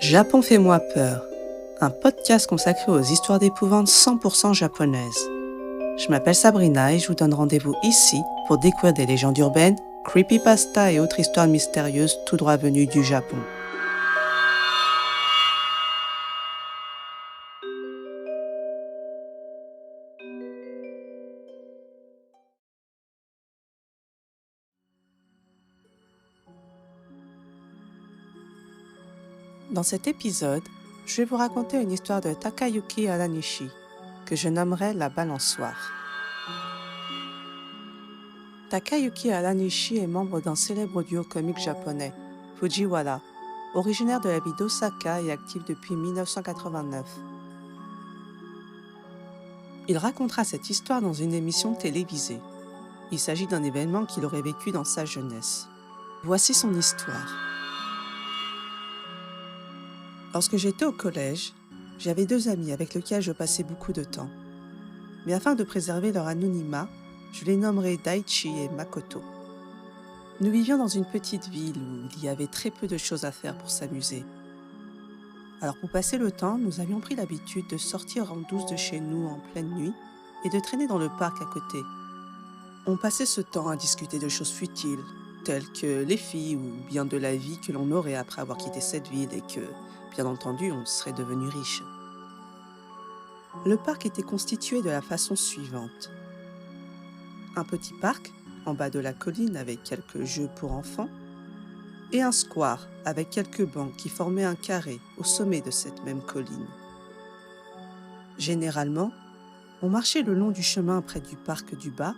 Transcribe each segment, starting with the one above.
Japon fait-moi peur, un podcast consacré aux histoires d'épouvante 100% japonaises. Je m'appelle Sabrina et je vous donne rendez-vous ici pour découvrir des légendes urbaines, creepypasta et autres histoires mystérieuses tout droit venues du Japon. Dans cet épisode, je vais vous raconter une histoire de Takayuki Aranishi, que je nommerai la balançoire. Takayuki Aranishi est membre d'un célèbre duo comique japonais, Fujiwara, originaire de la ville d'Osaka et actif depuis 1989. Il racontera cette histoire dans une émission télévisée. Il s'agit d'un événement qu'il aurait vécu dans sa jeunesse. Voici son histoire. Lorsque j'étais au collège, j'avais 2 amis avec lesquels je passais beaucoup de temps. Mais afin de préserver leur anonymat, je les nommerai Daichi et Makoto. Nous vivions dans une petite ville où il y avait très peu de choses à faire pour s'amuser. Alors pour passer le temps, nous avions pris l'habitude de sortir en douce de chez nous en pleine nuit et de traîner dans le parc à côté. On passait ce temps à discuter de choses futiles, telles que les filles ou bien de la vie que l'on aurait après avoir quitté cette ville et que, bien entendu, on serait devenu riche. Le parc était constitué de la façon suivante. Un petit parc, en bas de la colline avec quelques jeux pour enfants, et un square avec quelques bancs qui formaient un carré au sommet de cette même colline. Généralement, on marchait le long du chemin près du parc du bas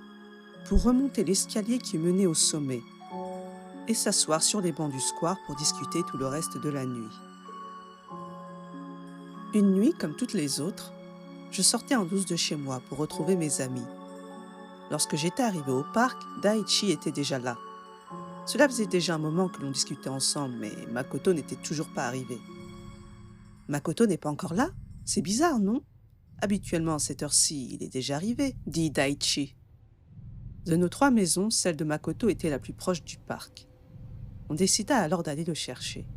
pour remonter l'escalier qui menait au sommet et s'asseoir sur les bancs du square pour discuter tout le reste de la nuit. Une nuit, comme toutes les autres, je sortais en douce de chez moi pour retrouver mes amis. Lorsque j'étais arrivé au parc, Daichi était déjà là. Cela faisait déjà un moment que l'on discutait ensemble, mais Makoto n'était toujours pas arrivé. « Makoto n'est pas encore là ? C'est bizarre, non ? Habituellement, à cette heure-ci, il est déjà arrivé, » dit Daichi. De nos 3 maisons, celle de Makoto était la plus proche du parc. On décida alors d'aller le chercher.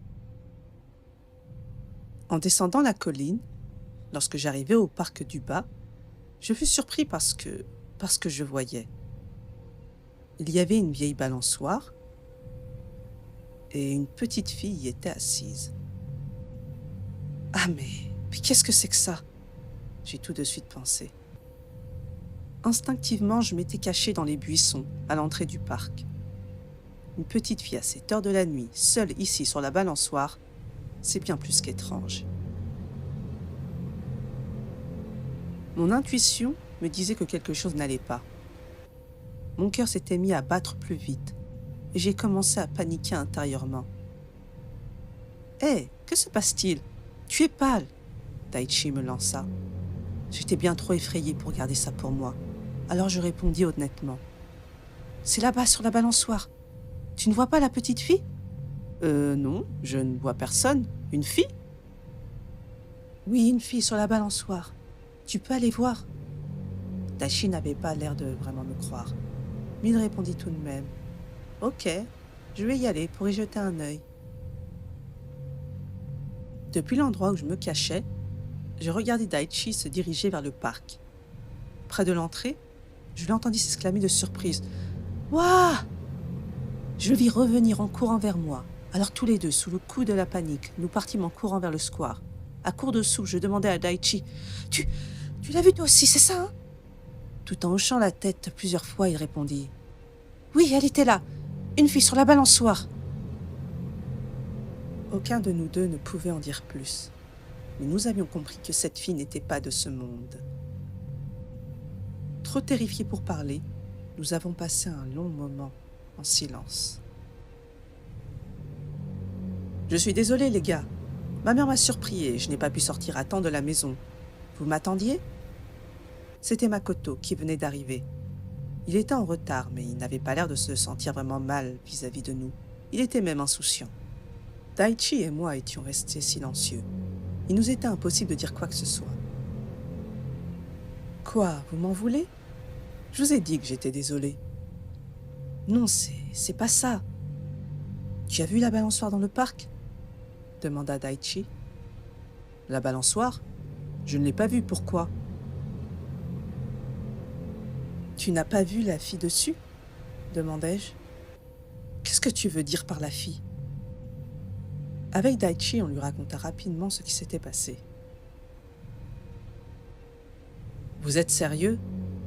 En descendant la colline, lorsque j'arrivais au parc du bas, je fus surpris parce que je voyais. Il y avait une vieille balançoire et une petite fille y était assise. « Ah mais qu'est-ce que c'est que ça ?» j'ai tout de suite pensé. Instinctivement, je m'étais caché dans les buissons, à l'entrée du parc. Une petite fille à cette heure de la nuit, seule ici sur la balançoire, c'est bien plus qu'étrange. Mon intuition me disait que quelque chose n'allait pas. Mon cœur s'était mis à battre plus vite et j'ai commencé à paniquer intérieurement. « Hé, que se passe-t-il ? Tu es pâle !» Daichi me lança. J'étais bien trop effrayée pour garder ça pour moi. Alors je répondis honnêtement. « C'est là-bas sur la balançoire. Tu ne vois pas la petite fille ? » Non, je ne vois personne. Une fille ? Oui, une fille sur la balançoire. Tu peux aller voir. Daichi n'avait pas l'air de vraiment me croire. Mais il répondit tout de même. « Ok, je vais y aller pour y jeter un œil. » Depuis l'endroit où je me cachais, je regardais Daichi se diriger vers le parc. Près de l'entrée, je l'entendis s'exclamer de surprise. « Waouh !» Je le vis revenir en courant vers moi. Alors tous les deux, sous le coup de la panique, nous partîmes en courant vers le square. À court de souffle, je demandai à Daichi « Tu l'as vu toi aussi, c'est ça, hein ?» Tout en hochant la tête plusieurs fois, il répondit « Oui, elle était là, une fille sur la balançoire. » Aucun de nous deux ne pouvait en dire plus, mais nous avions compris que cette fille n'était pas de ce monde. Trop terrifiés pour parler, nous avons passé un long moment en silence. « Je suis désolé, les gars. Ma mère m'a surpris et je n'ai pas pu sortir à temps de la maison. Vous m'attendiez ?» C'était Makoto qui venait d'arriver. Il était en retard, mais il n'avait pas l'air de se sentir vraiment mal vis-à-vis de nous. Il était même insouciant. Daichi et moi étions restés silencieux. Il nous était impossible de dire quoi que ce soit. « Quoi, vous m'en voulez ? Je vous ai dit que j'étais désolé. »« Non, c'est pas ça. Tu as vu la balançoire dans le parc ?» demanda Daichi. La balançoire? Je ne l'ai pas vue, pourquoi? Tu n'as pas vu la fille dessus? Demandai-je. Qu'est-ce que tu veux dire par la fille? Avec Daichi, on lui raconta rapidement ce qui s'était passé. Vous êtes sérieux?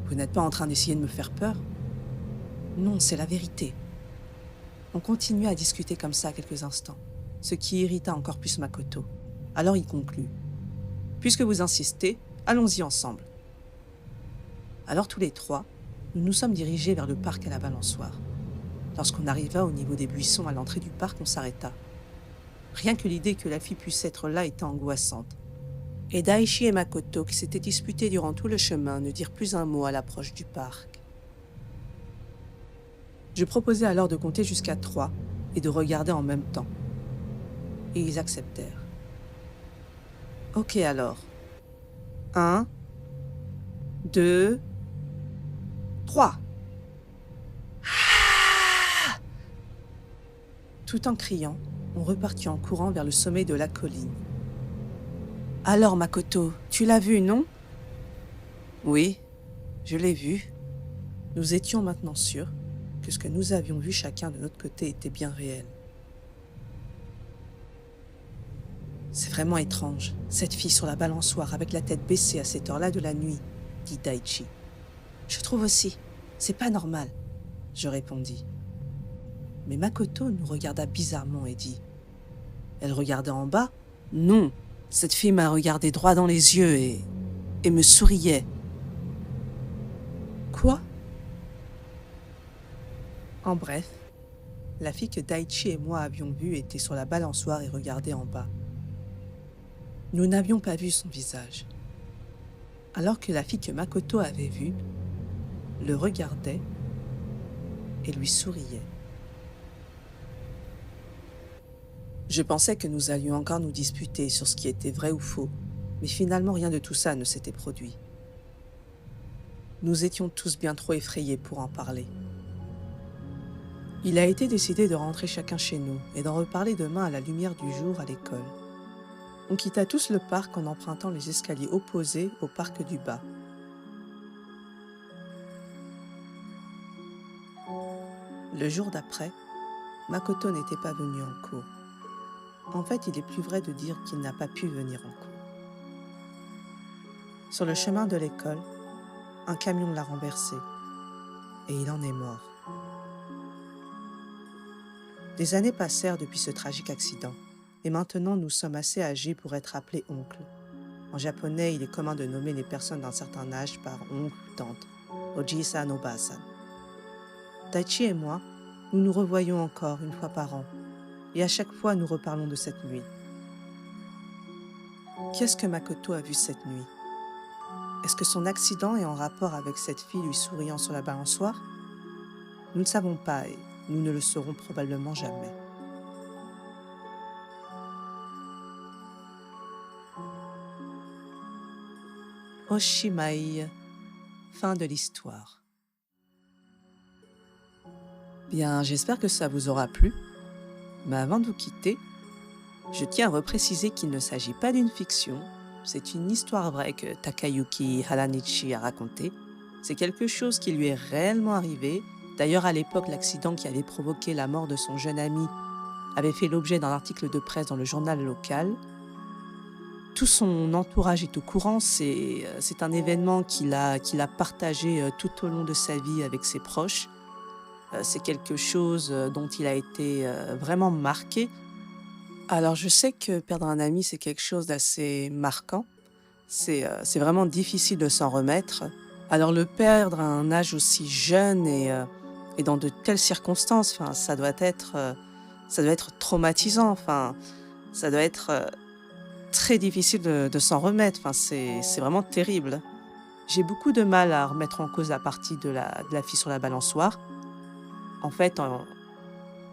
Vous n'êtes pas en train d'essayer de me faire peur? Non, c'est la vérité. On continua à discuter comme ça quelques instants, ce qui irrita encore plus Makoto. Alors il conclut. Puisque vous insistez, allons-y ensemble. Alors tous les trois, nous nous sommes dirigés vers le parc à la balançoire. Lorsqu'on arriva au niveau des buissons à l'entrée du parc, on s'arrêta. Rien que l'idée que la fille puisse être là était angoissante. Et Daichi et Makoto, qui s'étaient disputés durant tout le chemin, ne dirent plus un mot à l'approche du parc. Je proposai alors de compter jusqu'à 3 et de regarder en même temps. Et ils acceptèrent. Ok alors. 1, 2, 3. Tout en criant, on repartit en courant vers le sommet de la colline. Alors Makoto, tu l'as vu, non? Oui, je l'ai vu. Nous étions maintenant sûrs que ce que nous avions vu chacun de notre côté était bien réel. C'est vraiment étrange, cette fille sur la balançoire avec la tête baissée à cette heure-là de la nuit, dit Daichi. Je trouve aussi, c'est pas normal, je répondis. Mais Makoto nous regarda bizarrement et dit « Elle regardait en bas? Non, cette fille m'a regardé droit dans les yeux et me souriait. » Quoi? En bref, la fille que Daichi et moi avions vue était sur la balançoire et regardait en bas. Nous n'avions pas vu son visage. Alors que la fille que Makoto avait vue le regardait et lui souriait. Je pensais que nous allions encore nous disputer sur ce qui était vrai ou faux, mais finalement rien de tout ça ne s'était produit. Nous étions tous bien trop effrayés pour en parler. Il a été décidé de rentrer chacun chez nous et d'en reparler demain à la lumière du jour à l'école. On quitta tous le parc en empruntant les escaliers opposés au parc du bas. Le jour d'après, Makoto n'était pas venu en cours. En fait, il est plus vrai de dire qu'il n'a pas pu venir en cours. Sur le chemin de l'école, un camion l'a renversé et il en est mort. Des années passèrent depuis ce tragique accident et maintenant nous sommes assez âgés pour être appelés oncle. En japonais, il est commun de nommer les personnes d'un certain âge par oncle ou tante, Oji-san, Oba-san. Daichi et moi, nous nous revoyons encore une fois par an et à chaque fois nous reparlons de cette nuit. Qu'est-ce que Makoto a vu cette nuit? Est-ce que son accident est en rapport avec cette fille lui souriant sur la balançoire? Nous ne savons pas et nous ne le saurons probablement jamais. Oshimai, fin de l'histoire. Bien, j'espère que ça vous aura plu. Mais avant de vous quitter, je tiens à repréciser qu'il ne s'agit pas d'une fiction. C'est une histoire vraie que Takayuki Haranichi a racontée. C'est quelque chose qui lui est réellement arrivé. D'ailleurs, à l'époque, l'accident qui avait provoqué la mort de son jeune ami avait fait l'objet d'un article de presse dans le journal local. Tout son entourage est au courant, c'est un événement qu'il a partagé tout au long de sa vie avec ses proches. C'est quelque chose dont il a été vraiment marqué. Alors je sais que perdre un ami, c'est quelque chose d'assez marquant. C'est vraiment difficile de s'en remettre. Alors le perdre à un âge aussi jeune et dans de telles circonstances, enfin, ça doit être traumatisant. Enfin, ça doit être très difficile de s'en remettre. Enfin, c'est vraiment terrible. J'ai beaucoup de mal à remettre en cause la partie de la fille sur la balançoire. En fait,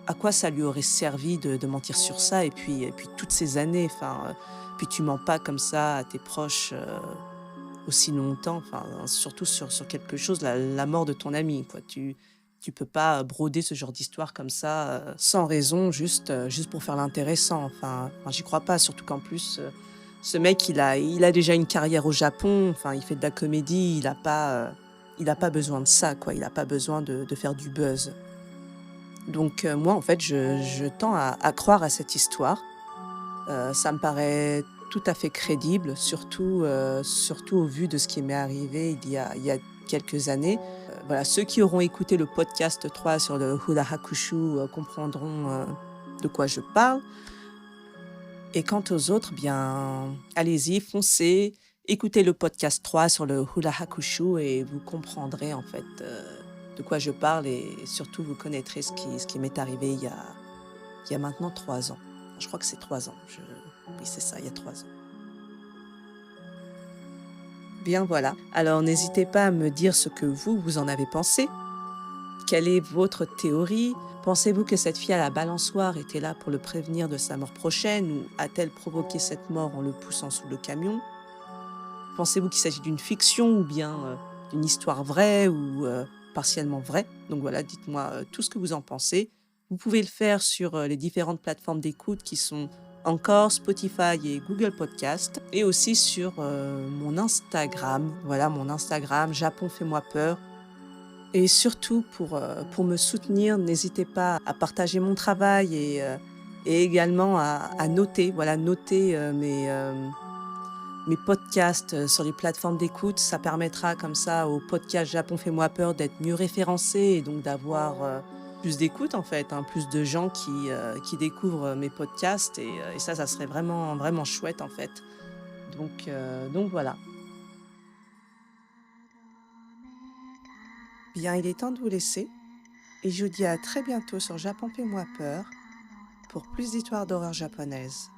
à quoi ça lui aurait servi de mentir sur ça et puis toutes ces années, enfin, puis tu mens pas comme ça à tes proches aussi longtemps, enfin, surtout sur quelque chose, la mort de ton ami, quoi. Tu peux pas broder ce genre d'histoire comme ça sans raison, juste pour faire l'intéressant. Enfin, j'y crois pas, surtout qu'en plus Ce mec, il a déjà une carrière au Japon, enfin, il fait de la comédie, il a pas besoin de ça, quoi. Il a pas besoin de faire du buzz. Donc moi, en fait, je tends à croire à cette histoire. Ça me paraît tout à fait crédible, surtout au vu de ce qui m'est arrivé il y a quelques années. Voilà, ceux qui auront écouté le podcast 3 sur le Hula Hakushu comprendront de quoi je parle. Et quant aux autres, bien, allez-y, foncez, écoutez le podcast 3 sur le Hula Hakushu et vous comprendrez en fait de quoi je parle et surtout vous connaîtrez ce qui m'est arrivé il y a maintenant 3 ans. Je crois que c'est 3 ans. Oui, c'est ça, il y a 3 ans. Bien voilà. Alors n'hésitez pas à me dire ce que vous en avez pensé. Quelle est votre théorie? Pensez-vous que cette fille à la balançoire était là pour le prévenir de sa mort prochaine ou a-t-elle provoqué cette mort en le poussant sous le camion? Pensez-vous qu'il s'agit d'une fiction ou bien d'une histoire vraie ou partiellement vraie? Donc voilà, dites-moi tout ce que vous en pensez. Vous pouvez le faire sur les différentes plateformes d'écoute qui sont encore Spotify et Google Podcast et aussi sur mon Instagram. Voilà, mon Instagram, Japon fais-moi peur. Et surtout, pour me soutenir, n'hésitez pas à partager mon travail et également à noter, voilà, noter mes podcasts sur les plateformes d'écoute. Ça permettra comme ça au podcast Japon Fais-moi peur d'être mieux référencé et donc d'avoir plus d'écoute en fait, hein, plus de gens qui découvrent mes podcasts et ça serait vraiment, vraiment chouette en fait. Donc voilà. Bien, il est temps de vous laisser et je vous dis à très bientôt sur Japon Fais-moi peur pour plus d'histoires d'horreur japonaises.